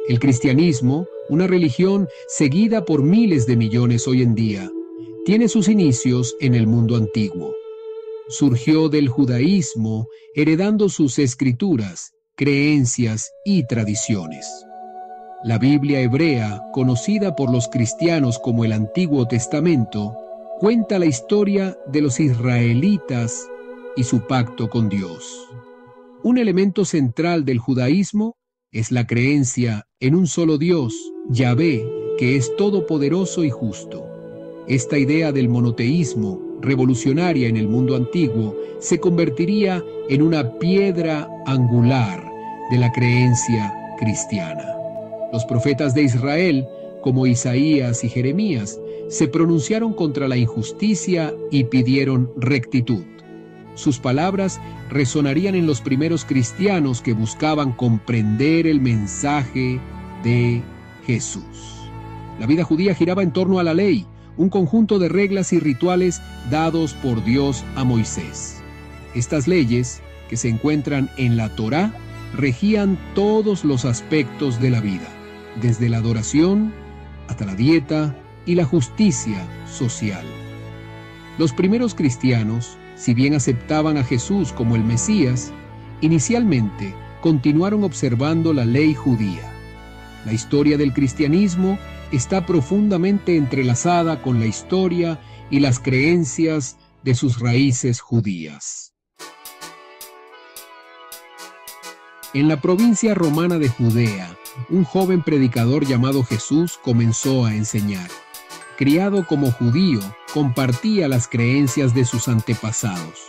El cristianismo, una religión seguida por miles de millones hoy en día, tiene sus inicios en el mundo antiguo. Surgió del judaísmo, heredando sus escrituras, creencias y tradiciones. La Biblia hebrea, conocida por los cristianos como el Antiguo Testamento, cuenta la historia de los israelitas y su pacto con Dios. Un elemento central del judaísmo es la creencia en un solo Dios, Yahvé, que es todopoderoso y justo. Esta idea del monoteísmo, revolucionaria en el mundo antiguo, se convertiría en una piedra angular de la creencia cristiana. Los profetas de Israel, como Isaías y Jeremías, se pronunciaron contra la injusticia y pidieron rectitud. Sus palabras resonarían en los primeros cristianos que buscaban comprender el mensaje de Jesús. La vida judía giraba en torno a la ley, un conjunto de reglas y rituales dados por Dios a Moisés. Estas leyes, que se encuentran en la Torá, regían todos los aspectos de la vida, desde la adoración hasta la dieta y la justicia social. Los primeros cristianos, si bien aceptaban a Jesús como el Mesías, inicialmente continuaron observando la ley judía. La historia del cristianismo está profundamente entrelazada con la historia y las creencias de sus raíces judías. En la provincia romana de Judea, un joven predicador llamado Jesús comenzó a enseñar. Criado como judío, compartía las creencias de sus antepasados,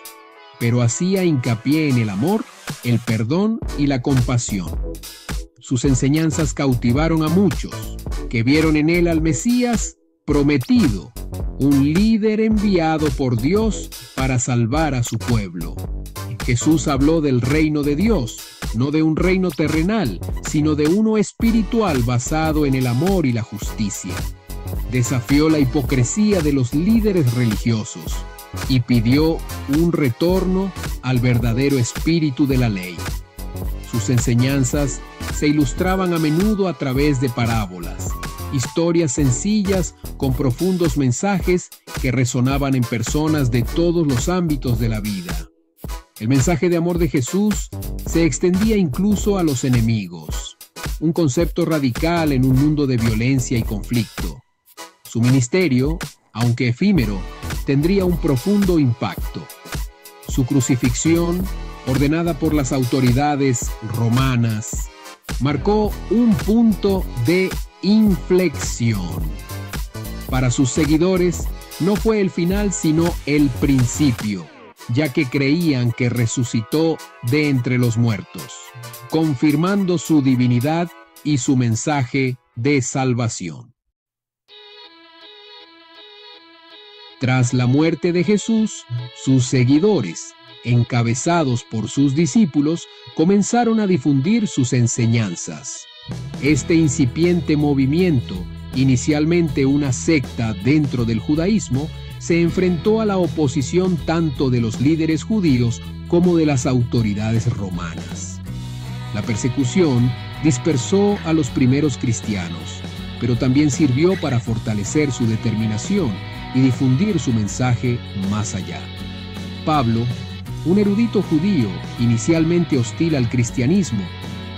pero hacía hincapié en el amor, el perdón y la compasión. Sus enseñanzas cautivaron a muchos, que vieron en él al Mesías prometido, un líder enviado por Dios para salvar a su pueblo. Jesús habló del reino de Dios, no de un reino terrenal, sino de uno espiritual basado en el amor y la justicia. Desafió la hipocresía de los líderes religiosos y pidió un retorno al verdadero espíritu de la ley. Sus enseñanzas se ilustraban a menudo a través de parábolas, historias sencillas con profundos mensajes que resonaban en personas de todos los ámbitos de la vida. El mensaje de amor de Jesús se extendía incluso a los enemigos, un concepto radical en un mundo de violencia y conflicto. Su ministerio, aunque efímero, tendría un profundo impacto. Su crucifixión, ordenada por las autoridades romanas, marcó un punto de inflexión. Para sus seguidores, no fue el final sino el principio, ya que creían que resucitó de entre los muertos, confirmando su divinidad y su mensaje de salvación. Tras la muerte de Jesús, sus seguidores, encabezados por sus discípulos, comenzaron a difundir sus enseñanzas. Este incipiente movimiento, inicialmente una secta dentro del judaísmo, se enfrentó a la oposición tanto de los líderes judíos como de las autoridades romanas. La persecución dispersó a los primeros cristianos, pero también sirvió para fortalecer su determinación y difundir su mensaje más allá. Pablo, un erudito judío inicialmente hostil al cristianismo,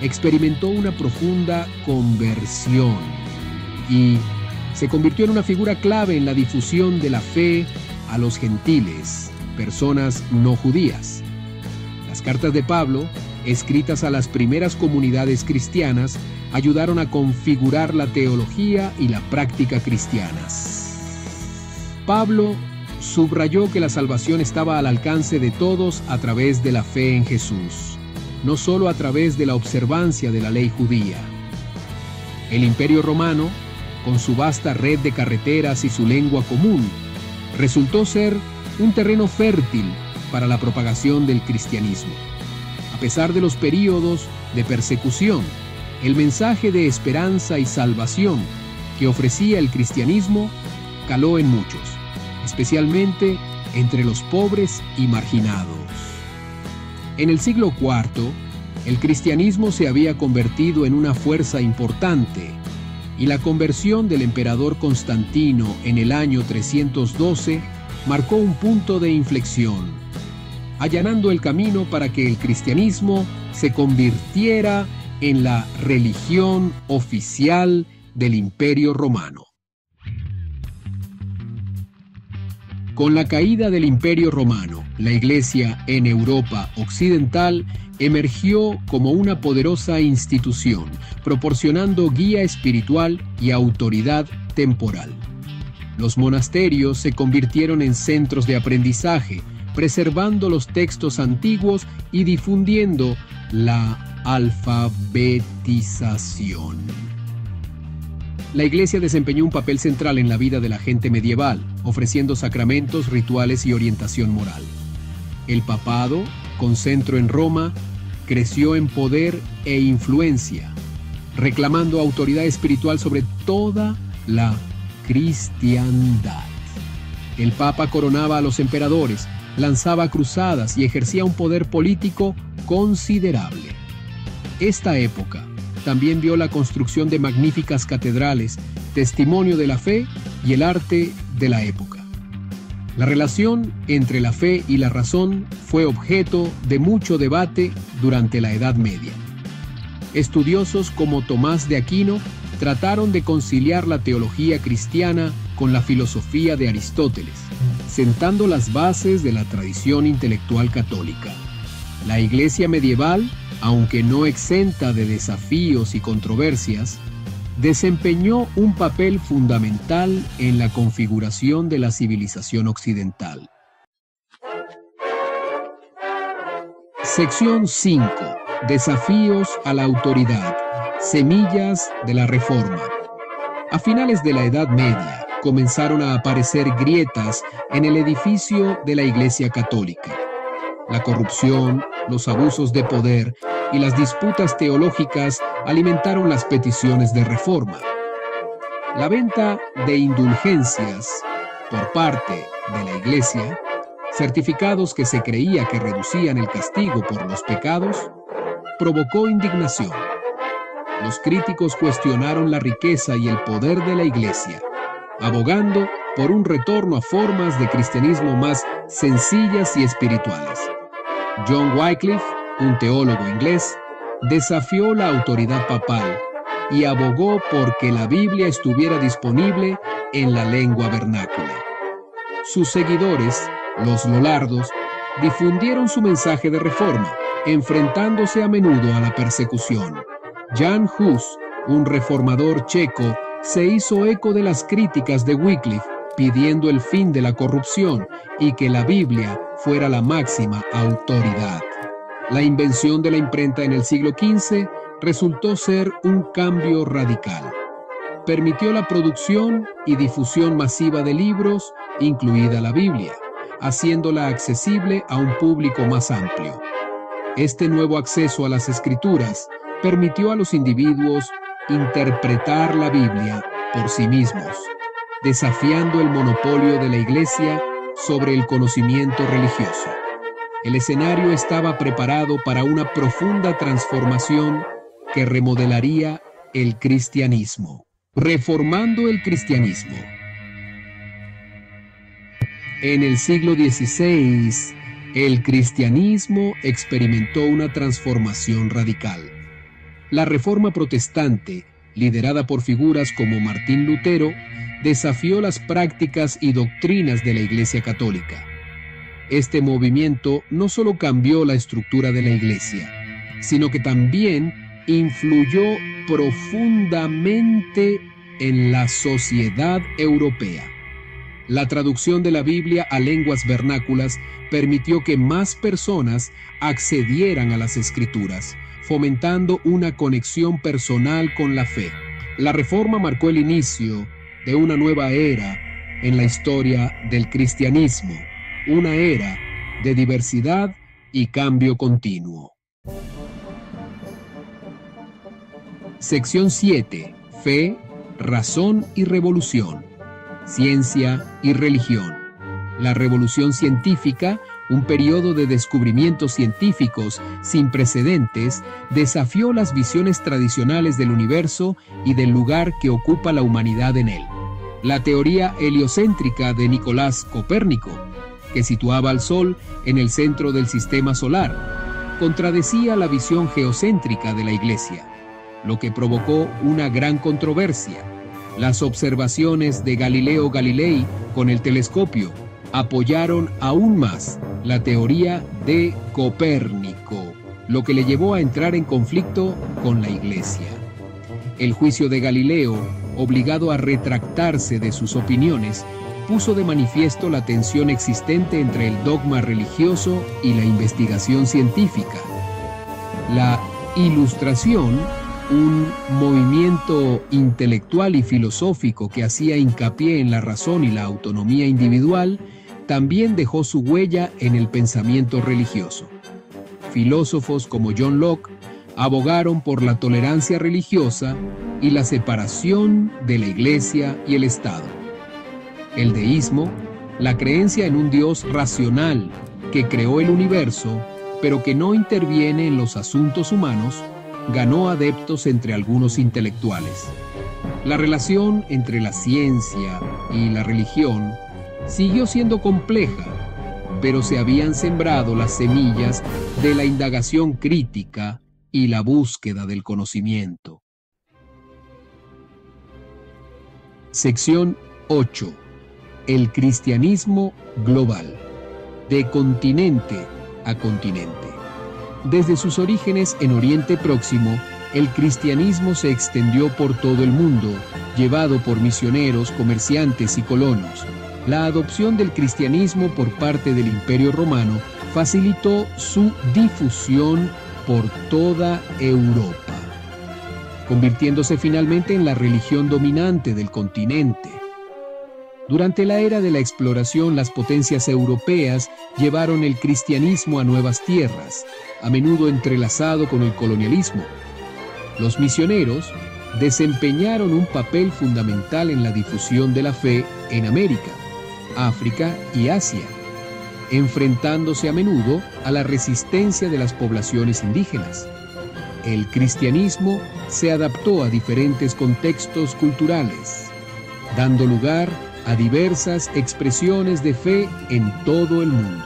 experimentó una profunda conversión y se convirtió en una figura clave en la difusión de la fe a los gentiles, personas no judías. Las cartas de Pablo, escritas a las primeras comunidades cristianas, ayudaron a configurar la teología y la práctica cristianas. Pablo subrayó que la salvación estaba al alcance de todos a través de la fe en Jesús, no solo a través de la observancia de la ley judía. El Imperio Romano, con su vasta red de carreteras y su lengua común, resultó ser un terreno fértil para la propagación del cristianismo. A pesar de los períodos de persecución, el mensaje de esperanza y salvación que ofrecía el cristianismo caló en muchos, especialmente entre los pobres y marginados. En el siglo IV, El cristianismo se había convertido en una fuerza importante, y la conversión del emperador Constantino en el año 312 marcó un punto de inflexión, allanando el camino para que el cristianismo se convirtiera en la religión oficial del Imperio Romano. Con la caída del Imperio Romano, la Iglesia en Europa Occidental emergió como una poderosa institución, proporcionando guía espiritual y autoridad temporal. Los monasterios se convirtieron en centros de aprendizaje, preservando los textos antiguos y difundiendo la alfabetización. La Iglesia desempeñó un papel central en la vida de la gente medieval, ofreciendo sacramentos, rituales y orientación moral. El papado, con centro en Roma, creció en poder e influencia, reclamando autoridad espiritual sobre toda la cristiandad. El Papa coronaba a los emperadores, lanzaba cruzadas y ejercía un poder político considerable. Esta época también vio la construcción de magníficas catedrales, testimonio de la fe y el arte de la época. La relación entre la fe y la razón fue objeto de mucho debate durante la Edad Media. Estudiosos como Tomás de Aquino trataron de conciliar la teología cristiana con la filosofía de Aristóteles, sentando las bases de la tradición intelectual católica. La Iglesia medieval, aunque no exenta de desafíos y controversias, desempeñó un papel fundamental en la configuración de la civilización occidental. Sección 5. Desafíos a la autoridad. Semillas de la Reforma. A finales de la Edad Media, comenzaron a aparecer grietas en el edificio de la Iglesia Católica. La corrupción, los abusos de poder y las disputas teológicas alimentaron las peticiones de reforma. La venta de indulgencias por parte de la Iglesia, certificados que se creía que reducían el castigo por los pecados, provocó indignación. Los críticos cuestionaron la riqueza y el poder de la Iglesia, abogando por un retorno a formas de cristianismo más sencillas y espirituales. John Wycliffe, un teólogo inglés, desafió la autoridad papal y abogó por que la Biblia estuviera disponible en la lengua vernácula. Sus seguidores, los lollardos, difundieron su mensaje de reforma, enfrentándose a menudo a la persecución. Jan Hus, un reformador checo, se hizo eco de las críticas de Wycliffe, pidiendo el fin de la corrupción y que la Biblia fuera la máxima autoridad. La invención de la imprenta en el siglo XV resultó ser un cambio radical. Permitió la producción y difusión masiva de libros, incluida la Biblia, haciéndola accesible a un público más amplio. Este nuevo acceso a las Escrituras permitió a los individuos interpretar la Biblia por sí mismos, desafiando el monopolio de la Iglesia sobre el conocimiento religioso. El escenario estaba preparado para una profunda transformación que remodelaría el cristianismo. Reformando el cristianismo. En el siglo XVI, el cristianismo experimentó una transformación radical. La Reforma protestante, liderada por figuras como Martín Lutero, desafió las prácticas y doctrinas de la Iglesia Católica. Este movimiento no solo cambió la estructura de la Iglesia, sino que también influyó profundamente en la sociedad europea. La traducción de la Biblia a lenguas vernáculas permitió que más personas accedieran a las Escrituras, fomentando una conexión personal con la fe. La Reforma marcó el inicio de una nueva era en la historia del cristianismo, una era de diversidad y cambio continuo. Sección 7. Fe, razón y revolución. Ciencia y religión. La revolución científica Un periodo de descubrimientos científicos sin precedentes desafió las visiones tradicionales del universo y del lugar que ocupa la humanidad en él. La teoría heliocéntrica de Nicolás Copérnico, que situaba al Sol en el centro del sistema solar, contradecía la visión geocéntrica de la Iglesia, lo que provocó una gran controversia. Las observaciones de Galileo Galilei con el telescopio apoyaron aún más la teoría de Copérnico, lo que le llevó a entrar en conflicto con la Iglesia. El juicio de Galileo, obligado a retractarse de sus opiniones, puso de manifiesto la tensión existente entre el dogma religioso y la investigación científica. La Ilustración, un movimiento intelectual y filosófico que hacía hincapié en la razón y la autonomía individual, también dejó su huella en el pensamiento religioso. Filósofos como John Locke abogaron por la tolerancia religiosa y la separación de la Iglesia y el Estado. El deísmo, la creencia en un Dios racional que creó el universo, pero que no interviene en los asuntos humanos, ganó adeptos entre algunos intelectuales. La relación entre la ciencia y la religión siguió siendo compleja, pero se habían sembrado las semillas de la indagación crítica y la búsqueda del conocimiento. Sección 8. El cristianismo global. De continente a continente. Desde sus orígenes en Oriente Próximo, el cristianismo se extendió por todo el mundo, llevado por misioneros, comerciantes y colonos. La adopción del cristianismo por parte del Imperio Romano facilitó su difusión por toda Europa, convirtiéndose finalmente en la religión dominante del continente. Durante la era de la exploración, las potencias europeas llevaron el cristianismo a nuevas tierras, a menudo entrelazado con el colonialismo. Los misioneros desempeñaron un papel fundamental en la difusión de la fe en América, África y Asia, enfrentándose a menudo a la resistencia de las poblaciones indígenas. El cristianismo se adaptó a diferentes contextos culturales, dando lugar a diversas expresiones de fe en todo el mundo.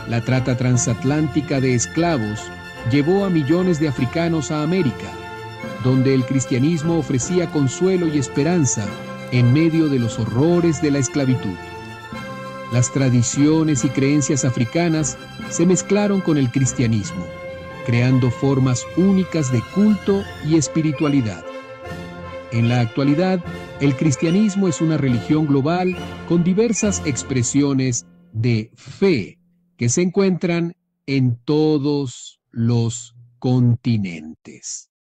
La trata transatlántica de esclavos llevó a millones de africanos a América, donde el cristianismo ofrecía consuelo y esperanza en medio de los horrores de la esclavitud. Las tradiciones y creencias africanas se mezclaron con el cristianismo, creando formas únicas de culto y espiritualidad. En la actualidad, el cristianismo es una religión global con diversas expresiones de fe que se encuentran en todos los continentes.